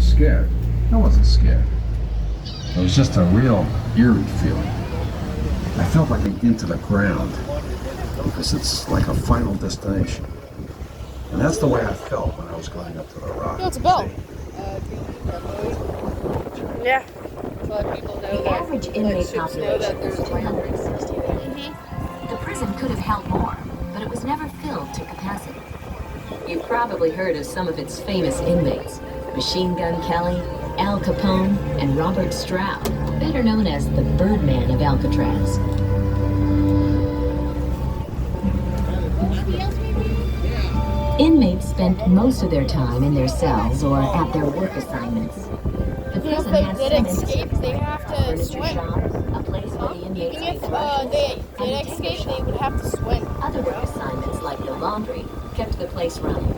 scared. I wasn't scared. It was just a real eerie feeling. I felt like into the ground because it's like a final destination. And that's the way I felt when I was going up to the rock. No, it's a bell. Yeah. The average inmate population is 260. The prison could have held more, but it was never filled to capacity. You've probably heard of some of its famous inmates: Machine Gun Kelly, Al Capone, and Robert Stroud, better known as the Birdman of Alcatraz. Inmates spent most of their time in their cells or at their work assignments. The If prison they has did some escape, they have a to furniture swim. shop, a place where the inmates Even if make lunches, they and did a escape, shop. they would have to swim. Other work assignments, like the laundry, kept the place running.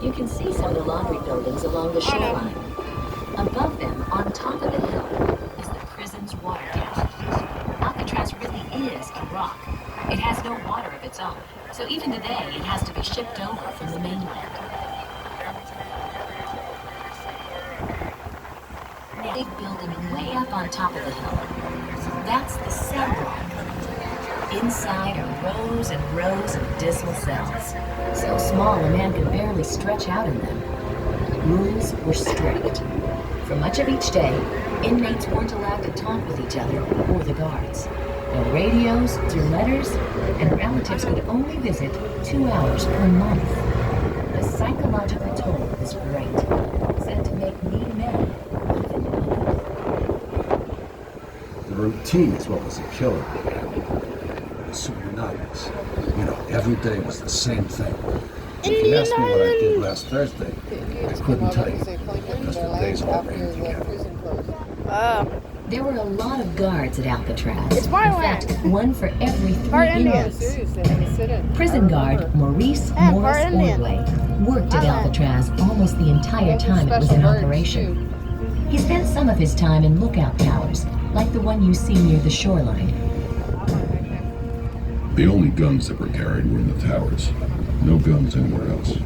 You can see some of the laundry buildings along the shoreline. Above them, on top of the hill, is the prison's water tower. Alcatraz really is a rock. It has no water of its own, so even today it has to be shipped over from the mainland. A big building way up on top of the hill. That's the cell block. Inside are rows and rows of dismal cells. So small a man could barely stretch out in them. Rules were strict. For much of each day, inmates weren't allowed to talk with each other or the guards. No radios, through letters, and relatives could only visit 2 hours per month. The psychological toll was great, said to make mean men live in panic. The routine is what was a killer. It was so monotonous. You know, every day was the same thing. If you asked me what I did last Thursday, I couldn't tell you because the days all ran together. There were a lot of guards at Alcatraz. It's my In land. fact, one for every 3 Part Indian. inmates. Prison guard Maurice Yeah, Morris part Indian. Ordway worked at Uh-huh. Alcatraz almost the entire time it was in operation. He spent some of his time in lookout towers, like the one you see near the shoreline. The only guns that were carried were in the towers. No guns anywhere else.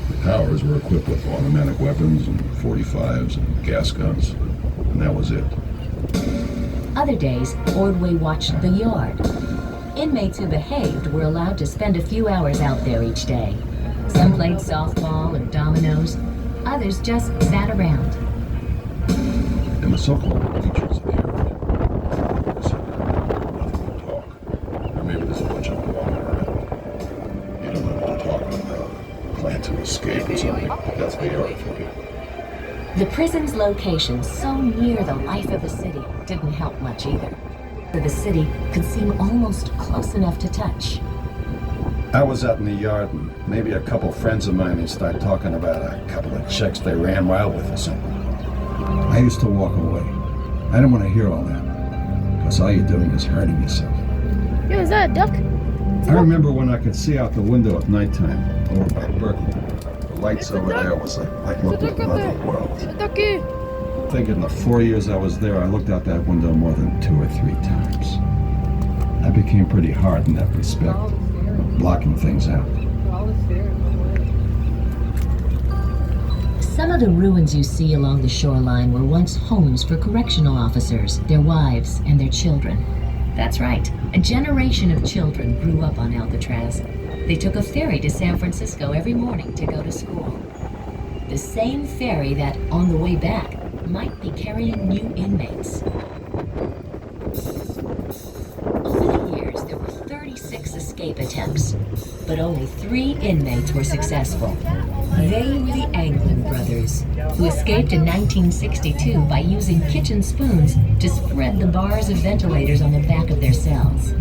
The towers were equipped with automatic weapons and 45s and gas guns, and that was it. Other days, Ordway watched the yard. Inmates who behaved were allowed to spend a few hours out there each day. Some played softball or dominoes. Others just sat around. And the so-called teachers of the area, they said nothing to talk. Or maybe there's a bunch of them walking around. You don't know what they're talking about. Plan to escape or something. That's the area for you. The prison's location, so near the life of the city, didn't help much either. The city could seem almost close enough to touch. I was out in the yard and maybe a couple friends of mine would start talking about a couple of chicks they ran wild with or something. I used to walk away. I didn't want to hear all that because all you're doing is hurting yourself. Yo, is that a duck? I remember when I could see out the window at nighttime over by Berkeley. The lights over there was like looking at another world. A ducky. I think in the 4 years I was there, I looked out that window more than 2 or 3 times. I became pretty hard in that respect, blocking things out. Some of the ruins you see along the shoreline were once homes for correctional officers, their wives, and their children. That's right, a generation of children grew up on Alcatraz. They took a ferry to San Francisco every morning to go to school. The same ferry that, on the way back, might be carrying new inmates. Over the years, there were 36 escape attempts, but only 3 inmates were successful. They were the Anglin brothers, who escaped in 1962 by using kitchen spoons to spread the bars of ventilators on the back of their cells.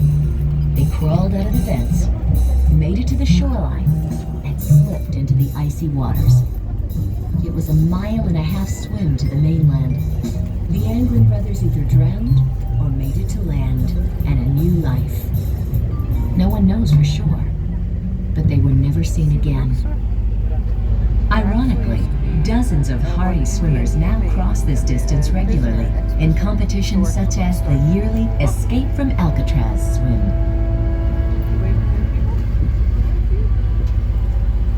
They crawled out of the vents, made it to the shoreline, and slipped into the icy waters. It was a 1.5-mile swim to the mainland. The Anglin brothers either drowned or made it to land and a new life. No one knows for sure, but they were never seen again. Ironically, dozens of hardy swimmers now cross this distance regularly in competitions such as the yearly Escape from Alcatraz swim.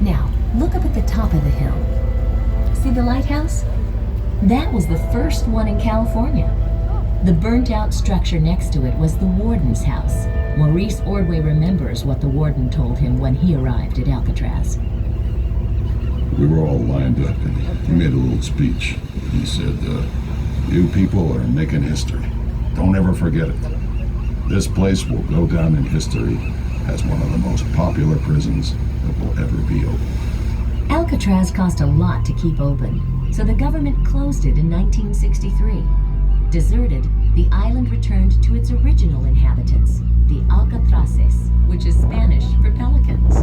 Now, look up at the top of the hill. See the lighthouse? That was the first one in California. The burnt-out structure next to it was the warden's house. Maurice Ordway remembers what the warden told him when he arrived at Alcatraz. We were all lined up, and he made a little speech. He said, "You people are making history. Don't ever forget it. This place will go down in history as one of the most popular prisons that will ever be open." Alcatraz cost a lot to keep open, so the government closed it in 1963. Deserted, the island returned to its original inhabitants, the Alcatraces, which is Spanish for pelicans.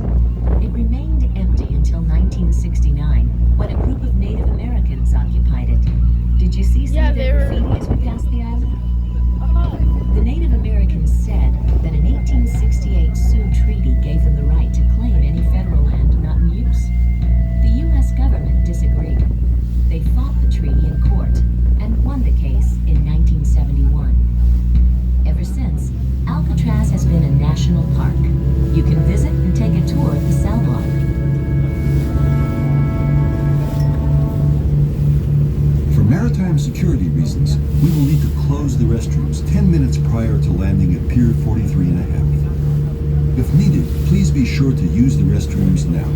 It remained empty until 1969, when a group of Native Americans occupied it. Did you see some of their graffiti as we passed the island? The Native Americans said that an 1868 Sioux Treaty gave them the right to claim any federal land not in use. The U.S. government disagreed. They fought the treaty in court and won the case in 1971. Ever since, Alcatraz has been a national park. You can visit and take a tour of the cell block. For maritime security reasons, we will need to close the restrooms 10 minutes prior to landing at Pier 43½. If needed, please be sure to use the restrooms now.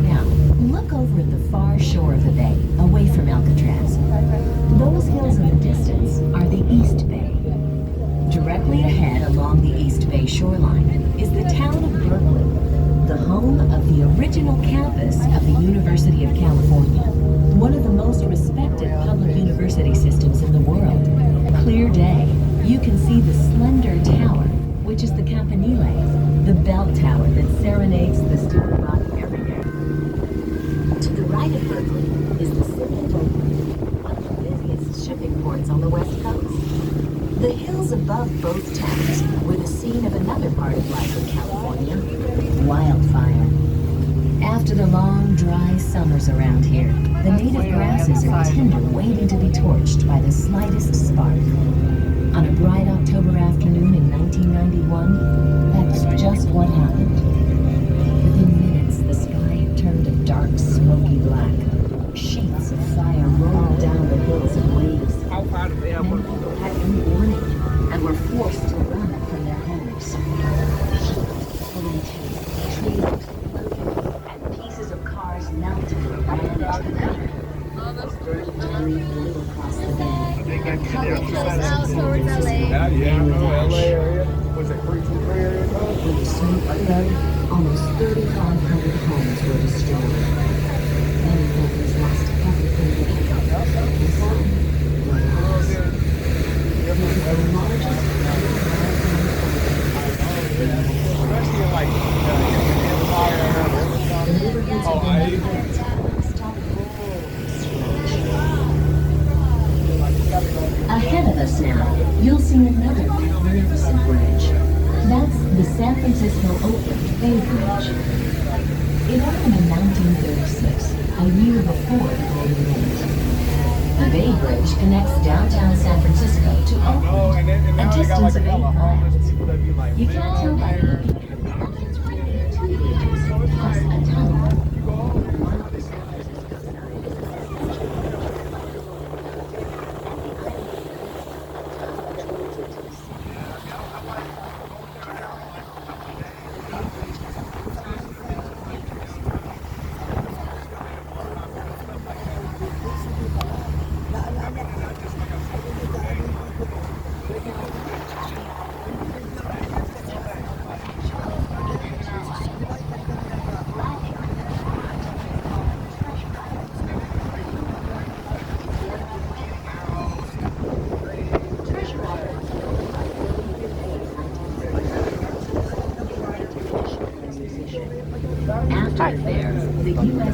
Now, look over at the far shore of the bay, away from Alcatraz. Those hills in the distance are the East Bay. Directly ahead along the East Bay shoreline is the town of Berkeley, the home of the original campus of the University of California, one of the most respected public university systems in the world. Clear day, you can see the slender tower, which is the Campanile, the bell tower that serenades the student body every day. To the right of Berkeley is the city of Oakland, one of the busiest shipping ports on the West Coast. The hills above both towns were the scene of another part of life in California, wildfire. After the long, dry summers around here, the native grasses are tender, waiting to be torched by the slightest spark. On a bright October afternoon in 1991, that's just what happened. Within minutes, the sky had turned a dark, smoky black. Sheets of fire rolled down the hills in waves. Many people had no warning and were forced to run from their homes. Pulling trees exploded, and pieces of cars melted and ran into the gutter. Burning debris blew across the bay, and covered houses and buildings Was it Creek area? When the smoke cleared, almost 3,500 homes were destroyed. Many families lost everything they had. And some were lost. It was the largest Especially in like Empire. the neighborhoods Oh, within I- the village stopped. Ahead of us now, you'll see another magnificent bridge. That's the San Francisco Oakland Bay Bridge. It opened in 1936, a year before the Golden Gate. The Bay Bridge connects downtown San Francisco to Oh, Oakland, and a now they got distance like of a 8 couple homeless miles. people that be like, You can't tell by looking at it, but it's really 2 bridges plus a tunnel. After there, the U.S.